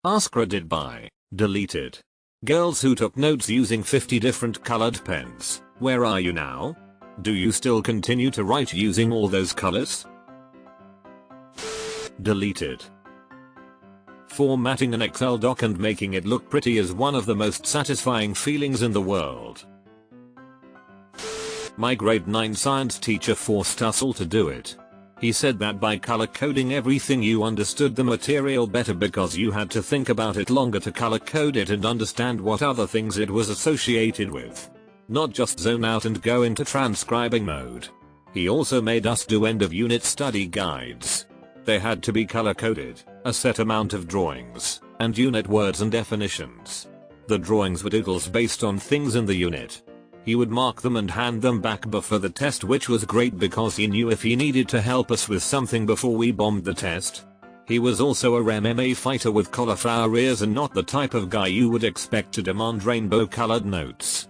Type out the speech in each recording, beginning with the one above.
AskReddit by deleted. Girls who took notes using 50 different colored pens, where are you now? Do you still continue to write using all those colors? Deleted. Formatting an Excel doc and making it look pretty is one of the most satisfying feelings in the world. My grade 9 science teacher forced us all to do it. He said that by color coding everything you understood the material better because you had to think about it longer to color code it and understand what other things it was associated with. Not just zone out and go into transcribing mode. He also made us do end of unit study guides. They had to be color coded, a set amount of drawings, and unit words and definitions. The drawings were doodles based on things in the unit. He would mark them and hand them back before the test, which was great because he knew if he needed to help us with something before we bombed the test. He was also a MMA fighter with cauliflower ears and not the type of guy you would expect to demand rainbow colored notes.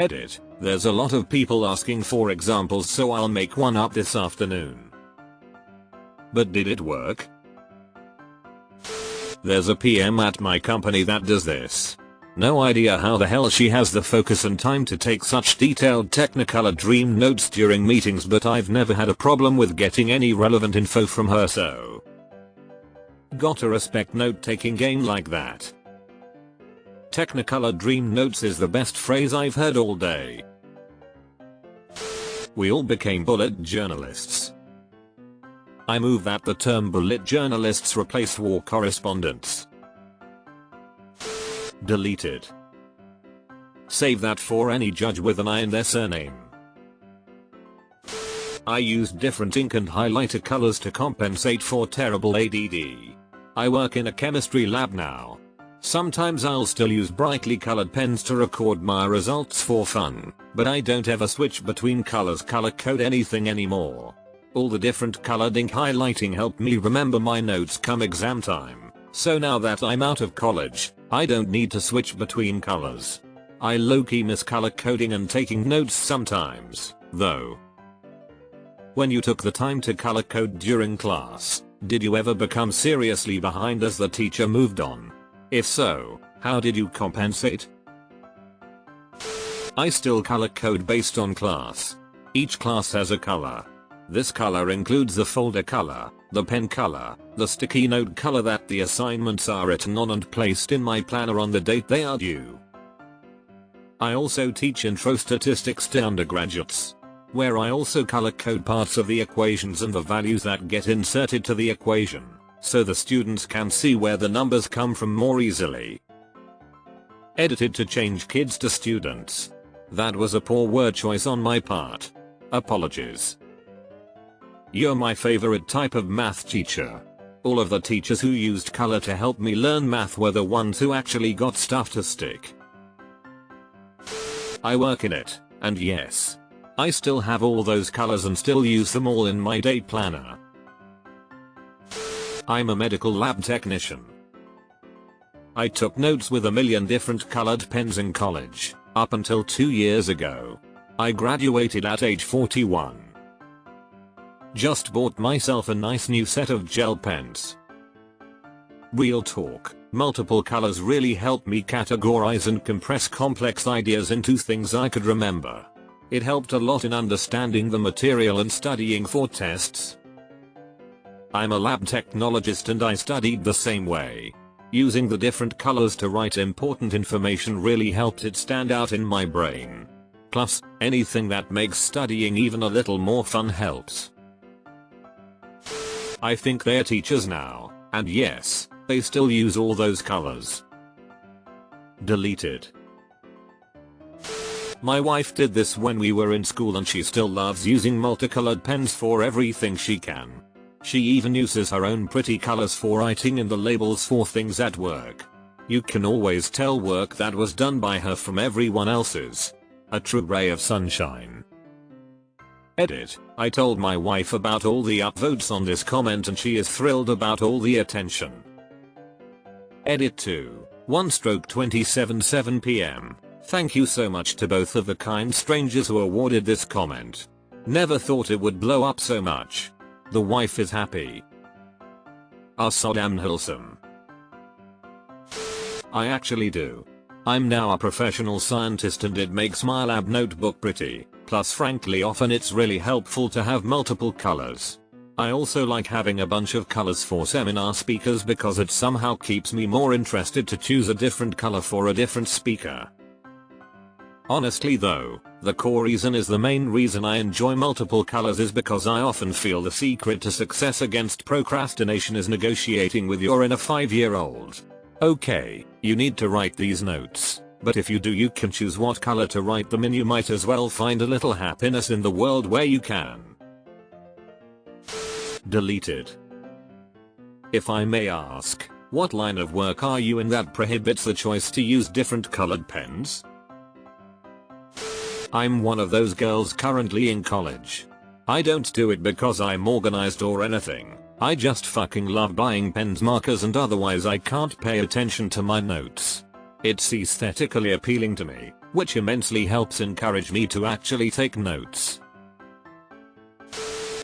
Edit. There's a lot of people asking for examples, so I'll make one up this afternoon. But did it work? There's a PM at my company that does this. No idea how the hell she has the focus and time to take such detailed technicolor dream notes during meetings, but I've never had a problem with getting any relevant info from her, so gotta respect note-taking game like that. Technicolor dream notes is the best phrase I've heard all day. We all became bullet journalists. I move that the term bullet journalists replace war correspondents. Deleted. Save that for any judge with an I in their surname. I used different ink and highlighter colors to compensate for terrible ADD. I work in a chemistry lab now. Sometimes I'll still use brightly colored pens to record my results for fun, but I don't ever switch between colors color code anything anymore. All the different colored ink highlighting helped me remember my notes come exam time, so now that I'm out of college, I don't need to switch between colors. I low-key miss color coding and taking notes sometimes, though. When you took the time to color code during class, did you ever become seriously behind as the teacher moved on? If so, how did you compensate? I still color code based on class. Each class has a color. This color includes the folder color, the pen color, the sticky note color that the assignments are written on and placed in my planner on the date they are due. I also teach intro statistics to undergraduates, where I also color code parts of the equations and the values that get inserted to the equation, so the students can see where the numbers come from more easily. Edited to change kids to students. That was a poor word choice on my part. Apologies. You're my favorite type of math teacher. All of the teachers who used color to help me learn math were the ones who actually got stuff to stick. I work in it, and yes, I still have all those colors and still use them all in my day planner. I'm a medical lab technician. I took notes with a million different colored pens in college, up until 2 years ago. I graduated at age 41. Just bought myself a nice new set of gel pens. Real talk, multiple colors really helped me categorize and compress complex ideas into things I could remember. It helped a lot in understanding the material and studying for tests. I'm a lab technologist and I studied the same way. Using the different colors to write important information really helped it stand out in my brain. Plus, anything that makes studying even a little more fun helps. I think they're teachers now, and yes, they still use all those colors. Deleted. My wife did this when we were in school and she still loves using multicolored pens for everything she can. She even uses her own pretty colors for writing in the labels for things at work. You can always tell work that was done by her from everyone else's. A true ray of sunshine. Edit. I told my wife about all the upvotes on this comment and she is thrilled about all the attention. Edit 2. 1/27 PM. Thank you so much to both of the kind strangers who awarded this comment. Never thought it would blow up so much. The wife is happy. Are so damn wholesome. I actually do. I'm now a professional scientist and it makes my lab notebook pretty, plus frankly often it's really helpful to have multiple colors. I also like having a bunch of colors for seminar speakers because it somehow keeps me more interested to choose a different color for a different speaker. Honestly though, the core reason is the main reason I enjoy multiple colors is because I often feel the secret to success against procrastination is negotiating with your inner 5-year-old. Okay, you need to write these notes, but if you do you can choose what color to write them in. You might as well find a little happiness in the world where you can. Deleted. If I may ask, what line of work are you in that prohibits the choice to use different colored pens? I'm one of those girls currently in college. I don't do it because I'm organized or anything. I just fucking love buying pens, markers, and otherwise I can't pay attention to my notes. It's aesthetically appealing to me, which immensely helps encourage me to actually take notes.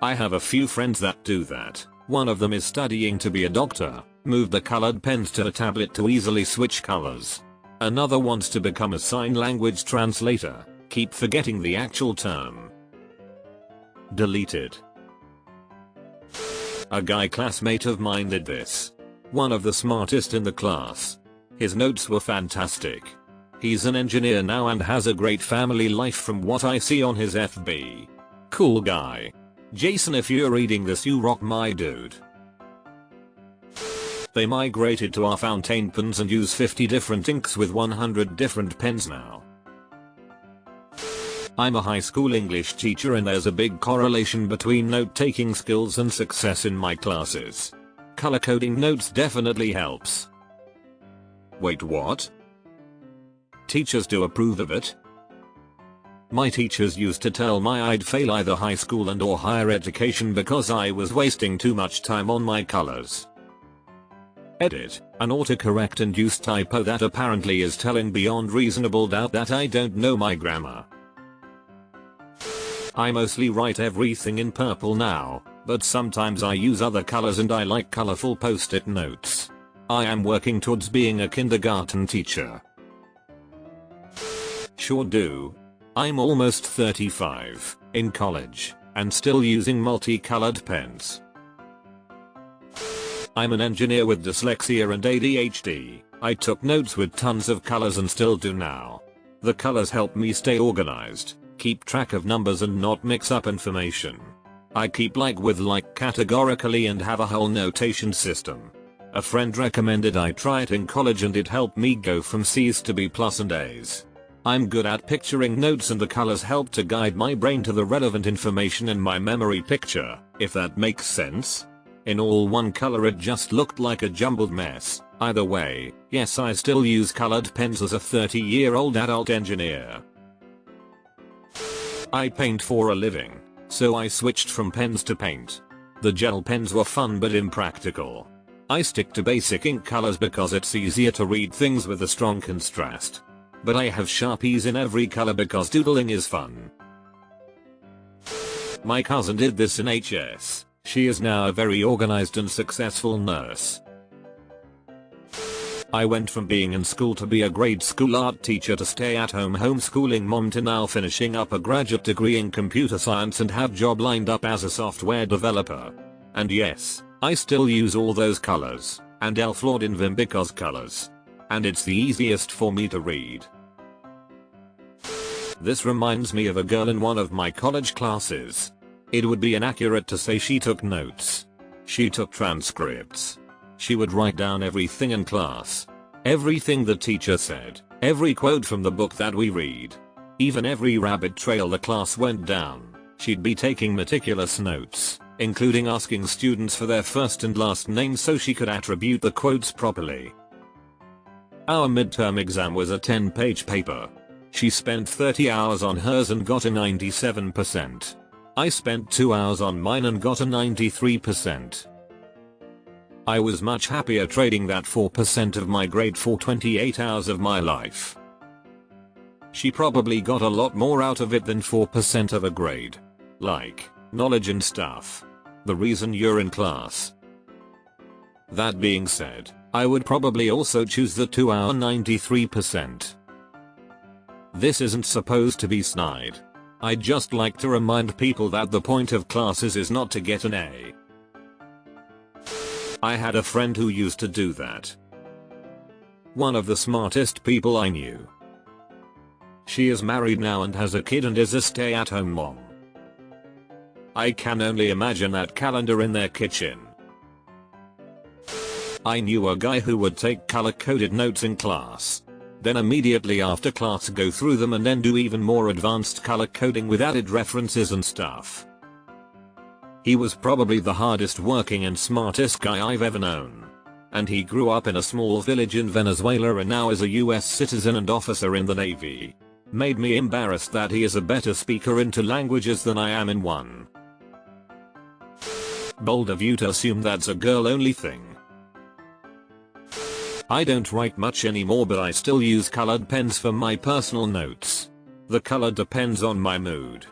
I have a few friends that do that. One of them is studying to be a doctor, moved the colored pens to a tablet to easily switch colors. Another wants to become a sign language translator, keep forgetting the actual term. Deleted. A guy classmate of mine did this. One of the smartest in the class. His notes were fantastic. He's an engineer now and has a great family life from what I see on his FB. Cool guy. Jason, if you're reading this, you rock, my dude. They migrated to our fountain pens and use 50 different inks with 100 different pens now. I'm a high school English teacher and there's a big correlation between note-taking skills and success in my classes. Color coding notes definitely helps. Wait, what? Teachers do approve of it? My teachers used to tell me I'd fail either high school and or higher education because I was wasting too much time on my colors. Edit, an autocorrect induced typo that apparently is telling beyond reasonable doubt that I don't know my grammar. I mostly write everything in purple now, but sometimes I use other colors and I like colorful post-it notes. I am working towards being a kindergarten teacher. Sure do. I'm almost 35, in college, and still using multicolored pens. I'm an engineer with dyslexia and ADHD. I took notes with tons of colors and still do now. The colors help me stay organized, keep track of numbers and not mix up information. I keep like categorically and have a whole notation system. A friend recommended I try it in college and it helped me go from C's to B+ and A's. I'm good at picturing notes and the colors help to guide my brain to the relevant information in my memory picture, if that makes sense. In all one color it just looked like a jumbled mess. Either way, yes, I still use colored pens as a 30-year-old adult engineer. I paint for a living, so I switched from pens to paint. The gel pens were fun but impractical. I stick to basic ink colors because it's easier to read things with a strong contrast. But I have Sharpies in every color because doodling is fun. My cousin did this in HS. She is now a very organized and successful nurse. I went from being in school to be a grade school art teacher to stay at home homeschooling mom to now finishing up a graduate degree in computer science and have job lined up as a software developer. And yes, I still use all those colors, and flawed in Vim because colors. And it's the easiest for me to read. This reminds me of a girl in one of my college classes. It would be inaccurate to say she took notes. She took transcripts. She would write down everything in class. Everything the teacher said, every quote from the book that we read. Even every rabbit trail the class went down, she'd be taking meticulous notes, including asking students for their first and last names so she could attribute the quotes properly. Our midterm exam was a 10-page paper. She spent 30 hours on hers and got a 97%. I spent 2 hours on mine and got a 93%. I was much happier trading that 4% of my grade for 28 hours of my life. She probably got a lot more out of it than 4% of a grade. Like, knowledge and stuff. The reason you're in class. That being said, I would probably also choose the 2-hour 93%. This isn't supposed to be snide. I'd just like to remind people that the point of classes is not to get an A. I had a friend who used to do that. One of the smartest people I knew. She is married now and has a kid and is a stay-at-home mom. I can only imagine that calendar in their kitchen. I knew a guy who would take color-coded notes in class. Then immediately after class go through them and then do even more advanced color coding with added references and stuff. He was probably the hardest working and smartest guy I've ever known. And he grew up in a small village in Venezuela and now is a US citizen and officer in the Navy. Made me embarrassed that he is a better speaker in 2 languages than I am in 1. Bold of you to assume that's a girl only thing. I don't write much anymore, but I still use colored pens for my personal notes. The color depends on my mood.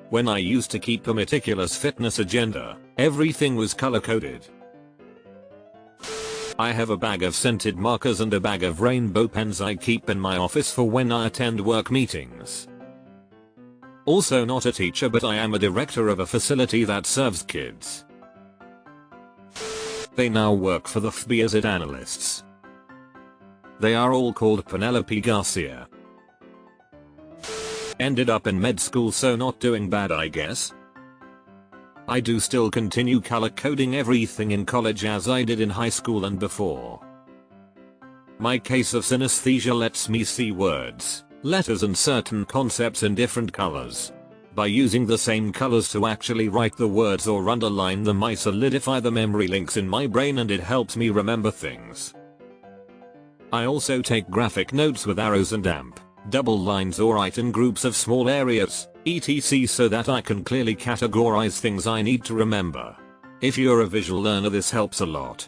When I used to keep a meticulous fitness agenda, everything was color coded. I have a bag of scented markers and a bag of rainbow pens I keep in my office for when I attend work meetings. Also not a teacher, but I am a director of a facility that serves kids. They now work for the FBI as analysts. They are all called Penelope Garcia. Ended up in med school, so not doing bad, I guess. I do still continue color coding everything in college as I did in high school and before. My case of synesthesia lets me see words, letters and certain concepts in different colors. By using the same colors to actually write the words or underline them, I solidify the memory links in my brain and it helps me remember things. I also take graphic notes with arrows and double lines or write in groups of small areas, etc. so that I can clearly categorize things I need to remember. If you're a visual learner, this helps a lot.